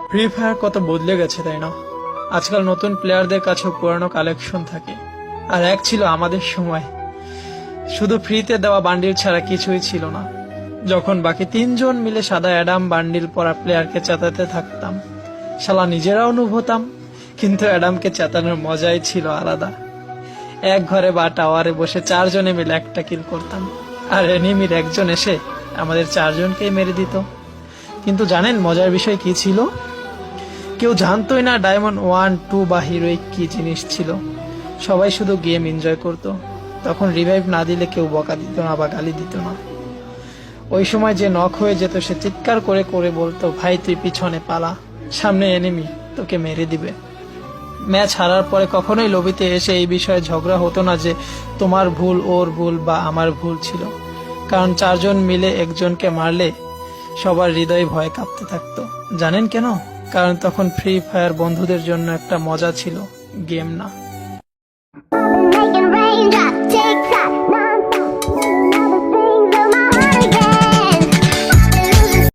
Free fire কত বদলে গেছে তাই না? আজকাল নতুন প্লেয়ারদের কাছেও পুরানো কালেকশন থাকে, আর এক ছিল আমাদের সময়, শুধু ফ্রিতে দেওয়া বান্ডিল ছাড়া কিছুই ছিল না। যখন বাকি তিনজন মিলে সাদা অ্যাডাম বান্ডিল পরা প্লেয়ারকে চেতাতে থাকতাম, শালা নিজেরাও অনুভব হতাম, কিন্তু অ্যাডামকে চেতানোর মজাই ছিল আলাদা। এক ঘরে বা টাওয়ারে বসে চারজনে মিলে একটা কিল করতাম, আর এনিমির একজন এসে আমাদের চারজনকেই মেরে দিত। কিন্তু জানেন মজার বিষয় কি ছিল? কেউ জানতোই না ডায়মন্ড 1, 2 বা হিরোইক কি জিনিস ছিল। সবাই শুধু গেম এনজয় করত। তখন রিভাইভ না দিলে কেউ বকা দিত না বা গালি দিত না। ওই সময় যে নক হয়ে যেত সে চিৎকার করে করে বলতো, ভাই তুই পিছনে পালা, সামনে এনিমি, তোকে মেরে দিবে। ম্যাচ হারার পরে কখনোই লবিতে এসে এই বিষয়ে ঝগড়া হতো না যে তোমার ভুল, ওর ভুল বা আমার ভুল ছিল, কারণ চারজন মিলে একজনকে মারলে সবার হৃদয় ভয়ে কাঁপতে থাকতো। জানেন কেন? কারণ তখন ফ্রি ফায়ার বন্ধুদের জন্য একটা মজা ছিল, গেম না।